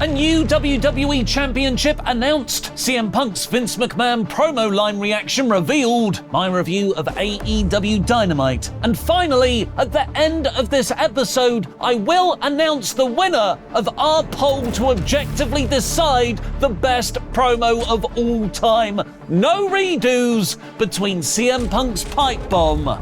A new WWE Championship announced. CM Punk's Vince McMahon promo line reaction revealed. My review of AEW Dynamite. And finally, at the end of this episode, I will announce the winner of our poll to objectively decide the best promo of all time. No redos between CM Punk's Pipebomb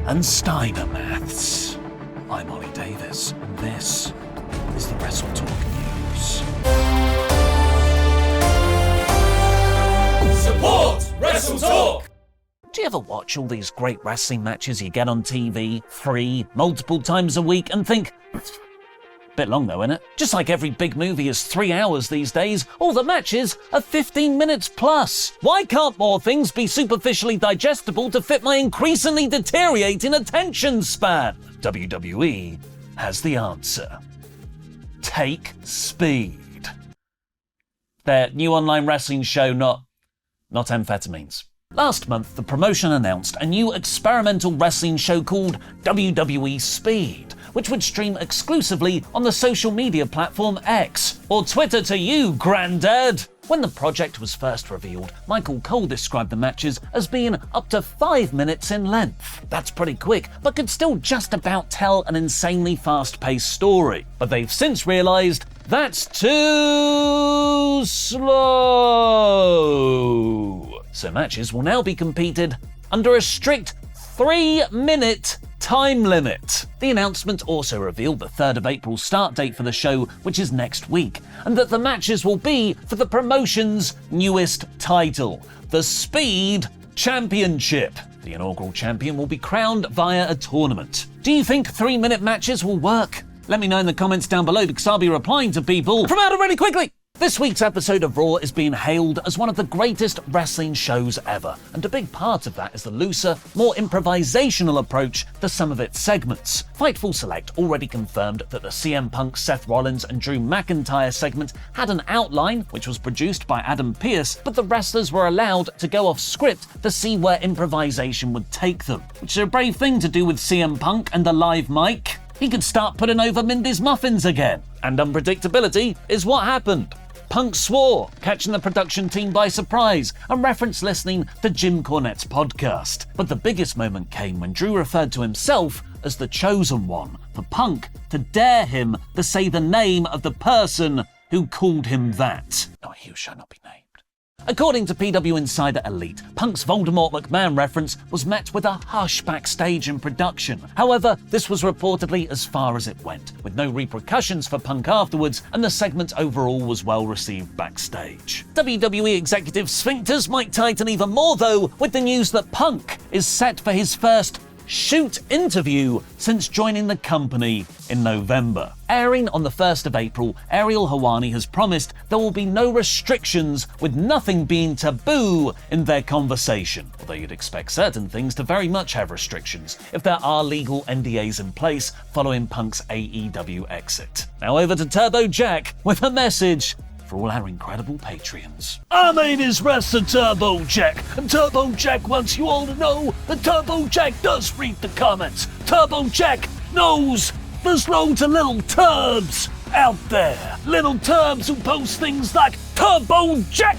and Steiner Maths. I'm Oli Davis, and this is the WrestleTalk News. Support WrestleTalk! Do you ever watch all these great wrestling matches you get on TV, free, multiple times a week, and think, bit long though, innit? Just like every big movie is 3 hours these days, all the matches are 15 minutes plus. Why can't more things be superficially digestible to fit my increasingly deteriorating attention span? WWE has the answer. Take Speed. Their new online wrestling show, not amphetamines. Last month, the promotion announced a new experimental wrestling show called WWE Speed, which would stream exclusively on the social media platform X, or Twitter to you, Grandad. When the project was first revealed, Michael Cole described the matches as being up to 5 minutes in length. That's pretty quick, but could still just about tell an insanely fast-paced story. But they've since realised that's too slow. So matches will now be competed under a strict 3-minute time limit. The announcement also revealed the 3rd of April start date for the show, which is next week, and that the matches will be for the promotion's newest title, the Speed Championship. The inaugural champion will be crowned via a tournament. Do you think 3-minute matches will work? Let me know in the comments down below, because I'll be replying to people from out really quickly. This week's episode of Raw is being hailed as one of the greatest wrestling shows ever, and a big part of that is the looser, more improvisational approach to some of its segments. Fightful Select already confirmed that the CM Punk, Seth Rollins and Drew McIntyre segment had an outline, which was produced by Adam Pearce, but the wrestlers were allowed to go off script to see where improvisation would take them, which is a brave thing to do with CM Punk and the live mic. He could start putting over Mindy's muffins again. And unpredictability is what happened. Punk swore, catching the production team by surprise, and referenced listening to Jim Cornette's podcast. But the biggest moment came when Drew referred to himself as the chosen one, for Punk to dare him to say the name of the person who called him that. No, he shall not be named. According to PW Insider Elite, Punk's Voldemort McMahon reference was met with a hush backstage in production. However, this was reportedly as far as it went, with no repercussions for Punk afterwards, and the segment overall was well received backstage. WWE executive sphincters might tighten even more though, with the news that Punk is set for his first shoot interview since joining the company in November. Airing on the 1st of April, Ariel Helwani has promised there will be no restrictions, with nothing being taboo in their conversation. Although you'd expect certain things to very much have restrictions, if there are legal NDAs in place following Punk's AEW exit. Now over to Turbo Jack with a message for all our incredible Patreons. Our name is Wrestler Turbo Jack, and Turbo Jack wants you all to know that Turbo Jack does read the comments. Turbo Jack knows there's loads of little turbs out there. Little turbs who post things like, Turbo Jack!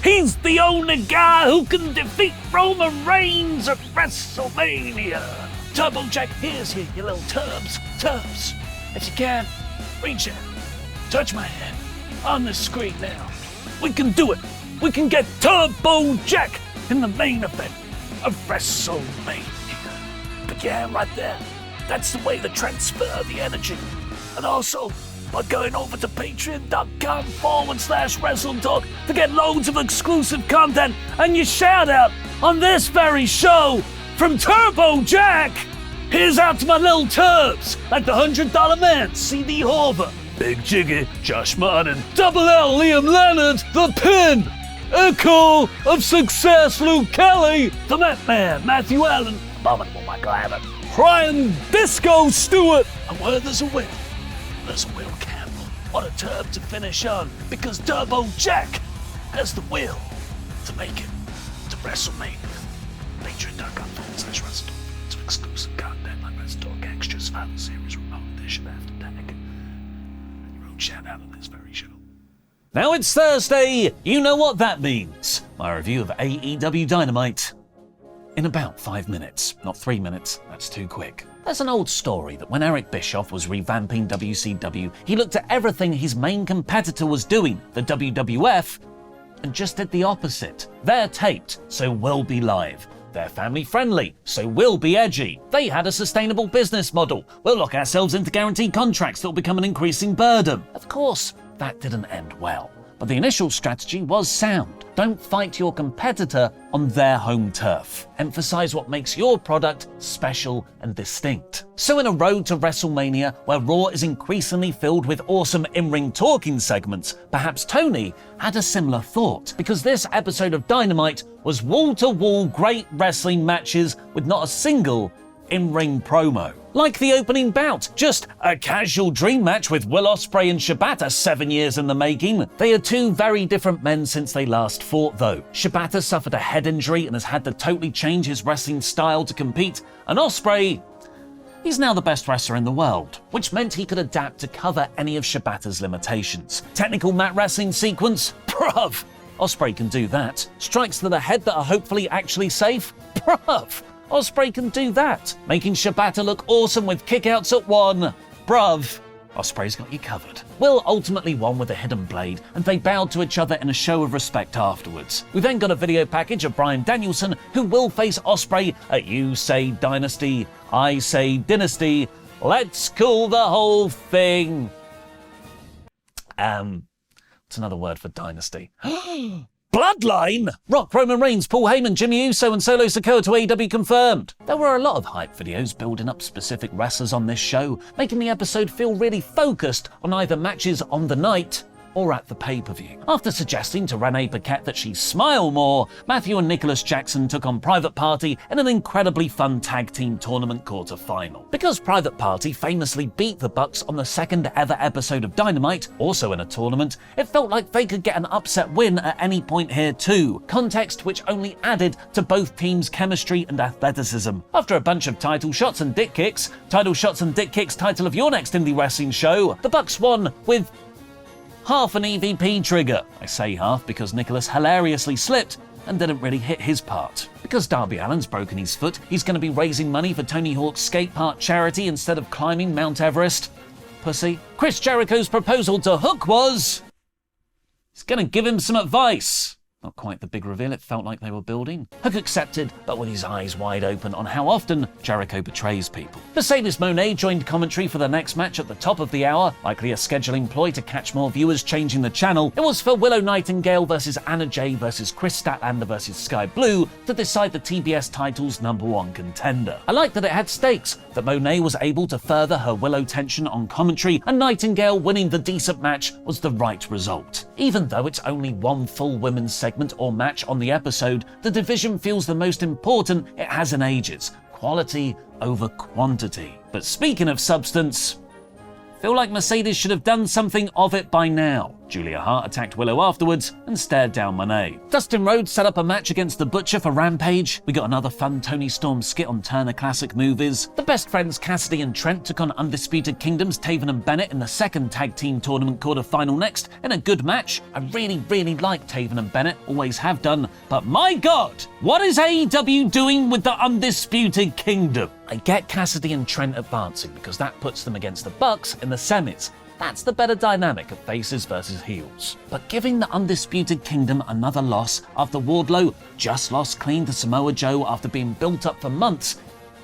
He's the only guy who can defeat Roman Reigns at WrestleMania. Turbo Jack, here's you little turbs. Turbs, if you can, reach out, touch my hand. On the screen now. We can do it. We can get Turbo Jack in the main event of WrestleMania. But yeah, right there. That's the way to transfer the energy. And also, by going over to patreon.com/WrestleTalk to get loads of exclusive content and your shout out on this very show from Turbo Jack. Here's out to my little turbs, like the $100 Man, CD Horver, Big Jiggy, Josh Martin, Double L, Liam Leonard, The Pin, Echo of Success, Luke Kelly, The McMahon, Matthew Allen, Abominable Michael Abbott, Brian Disco Stewart, and where there's a will, there's a Will Campbell. What a term to finish on, because Turbo Jack has the will to make it to WrestleMania. Patreon.com/WrestleTalk. Some exclusive content like WrestleTalk extras, final series, remote edition after dark. shout out on this very show. Now it's Thursday, you know what that means. My review of AEW Dynamite in about 5 minutes. Not 3 minutes, that's too quick. There's an old story that when Eric Bischoff was revamping WCW, he looked at everything his main competitor was doing, the WWF, and just did the opposite. They're taped, so we'll be live. They're family friendly, so we'll be edgy. They had a sustainable business model. We'll lock ourselves into guaranteed contracts that'll become an increasing burden. Of course, that didn't end well. But the initial strategy was sound. Don't fight your competitor on their home turf. Emphasize what makes your product special and distinct. So in a road to WrestleMania, where Raw is increasingly filled with awesome in-ring talking segments, perhaps Tony had a similar thought, because this episode of Dynamite was wall-to-wall great wrestling matches with not a single in-ring promo. Like the opening bout, just a casual dream match with Will Ospreay and Shibata 7 years in the making. They are two very different men since they last fought though. Shibata suffered a head injury and has had to totally change his wrestling style to compete, and Ospreay, he's now the best wrestler in the world, which meant he could adapt to cover any of Shibata's limitations. Technical mat wrestling sequence? Bruv! Ospreay can do that. Strikes to the head that are hopefully actually safe? Bruv! Ospreay can do that. Making Shibata look awesome with kickouts at one. Bruv. Ospreay's got you covered. Will ultimately won with a hidden blade, and they bowed to each other in a show of respect afterwards. We then got a video package of Bryan Danielson, who will face Ospreay at You Say Dynasty, I Say Dynasty. Let's call the whole thing. What's another word for dynasty? Bloodline! Rock, Roman Reigns, Paul Heyman, Jimmy Uso and Solo Sikoa to AEW confirmed. There were a lot of hype videos building up specific wrestlers on this show, making the episode feel really focused on either matches on the night or at the pay-per-view. After suggesting to Renee Paquette that she smile more, Matthew and Nicholas Jackson took on Private Party in an incredibly fun tag team tournament quarter-final. Because Private Party famously beat the Bucks on the second ever episode of Dynamite, also in a tournament, it felt like they could get an upset win at any point here too, context which only added to both teams' chemistry and athleticism. After a bunch of title shots and dick kicks, title title of your next indie wrestling show, the Bucks won with half an EVP trigger. I say half because Nicholas hilariously slipped and didn't really hit his part. Because Darby Allin's broken his foot, he's going to be raising money for Tony Hawk's skate park charity instead of climbing Mount Everest. Pussy. Chris Jericho's proposal to Hook was he's going to give him some advice. Not quite the big reveal it felt like they were building. Hook accepted, but with his eyes wide open on how often Jericho betrays people. Mercedes Moné joined commentary for the next match at the top of the hour, likely a scheduling ploy to catch more viewers changing the channel. It was for Willow Nightingale versus Anna Jay versus Chris Statlander versus Sky Blue to decide the TBS title's #1 contender. I liked that it had stakes, that Moné was able to further her Willow tension on commentary, and Nightingale winning the decent match was the right result. Even though it's only one full women's segment or match on the episode, the division feels the most important it has in ages. Quality over quantity. But speaking of substance, I feel like Mercedes should have done something of it by now. Julia Hart attacked Willow afterwards and stared down Moné. Dustin Rhodes set up a match against The Butcher for Rampage. We got another fun Tony Storm skit on Turner Classic Movies. The best friends Cassidy and Trent took on Undisputed Kingdom's Taven and Bennett in the second tag team tournament quarter-final next in a good match. I really like Taven and Bennett, always have done, but my God, what is AEW doing with the Undisputed Kingdom? I get Cassidy and Trent advancing because that puts them against the Bucks in the semis. That's the better dynamic of faces versus heels. But giving the Undisputed Kingdom another loss after Wardlow just lost clean to Samoa Joe after being built up for months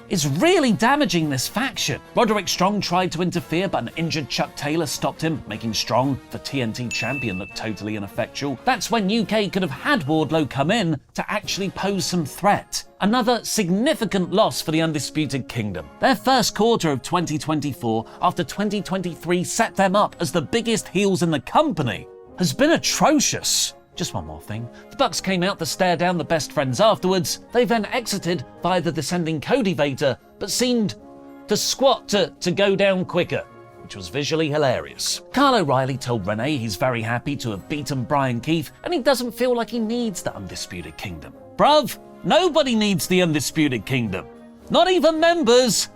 is really damaging this faction. Roderick Strong tried to interfere, but an injured Chuck Taylor stopped him, making Strong, the TNT champion, look totally ineffectual. That's when UK could have had Wardlow come in to actually pose some threat. Another significant loss for the Undisputed Kingdom. Their first quarter of 2024, after 2023 set them up as the biggest heels in the company, has been atrocious. Just one more thing. The Bucks came out to stare down the best friends afterwards. They then exited via the descending Cody Vader, but seemed to squat to go down quicker, which was visually hilarious. Kyle O'Reilly told Renee he's very happy to have beaten Brian Keith, and he doesn't feel like he needs the Undisputed Kingdom. Bruv, nobody needs the Undisputed Kingdom. Not even members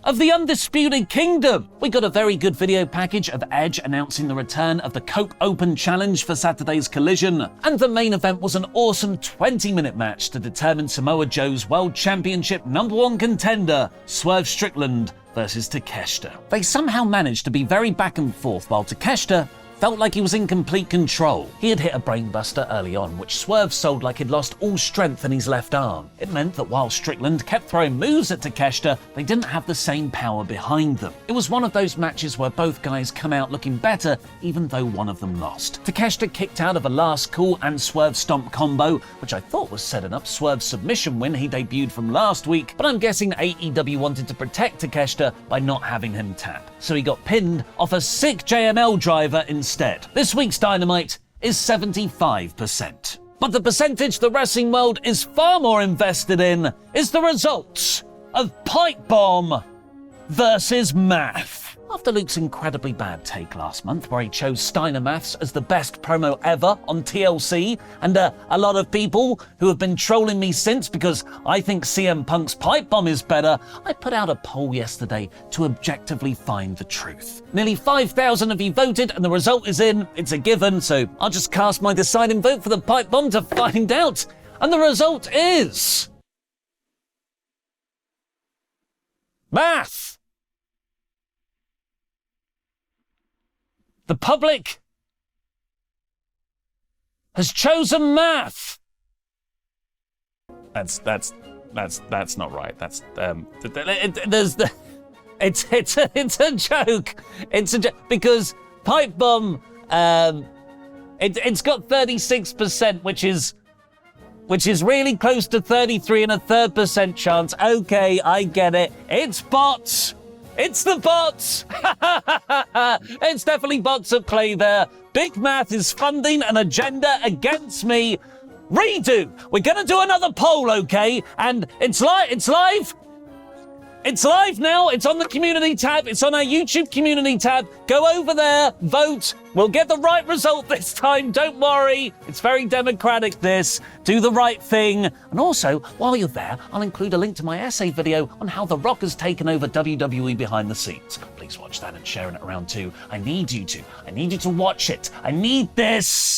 of the Undisputed Kingdom. We got a very good video package of Edge announcing the return of the Coke Open Challenge for Saturday's Collision, and the main event was an awesome 20-minute match to determine Samoa Joe's World Championship #1 contender, Swerve Strickland versus Takeshita. They somehow managed to be very back and forth while Takeshita felt like he was in complete control. He had hit a brainbuster early on, which Swerve sold like he'd lost all strength in his left arm. It meant that while Strickland kept throwing moves at Takeshita, they didn't have the same power behind them. It was one of those matches where both guys come out looking better, even though one of them lost. Takeshita kicked out of a last call and Swerve stomp combo, which I thought was setting up Swerve's submission win he debuted from last week, but I'm guessing AEW wanted to protect Takeshita by not having him tap. So he got pinned off a sick JML driver instead. This week's Dynamite is 75%. But the percentage the wrestling world is far more invested in is the results of Pipebomb versus Math. After Luke's incredibly bad take last month, where he chose Steiner Maths as the best promo ever on TLC, and a lot of people who have been trolling me since because I think CM Punk's Pipebomb is better, I put out a poll yesterday to objectively find the truth. Nearly 5,000 of you voted, and the result is in. It's a given, so I'll just cast my deciding vote for the Pipebomb to find out. And the result is... Math! The public has chosen Math. That's not right. That's it's a joke. It's a joke because Pipebomb it's got 36%, which is really close to 33.33% chance. Okay, I get it. It's bots. It's the bots! It's definitely bots at play there. Big Math is funding an agenda against me. Redo! We're gonna do another poll, okay? And it's live! It's live now! It's on the community tab. It's on our YouTube community tab. Go over there, vote. We'll get the right result this time, don't worry. It's very democratic, this. Do the right thing. And also, while you're there, I'll include a link to my essay video on how The Rock has taken over WWE behind the scenes. Please watch that and share it around too. I need you to watch it. I need this.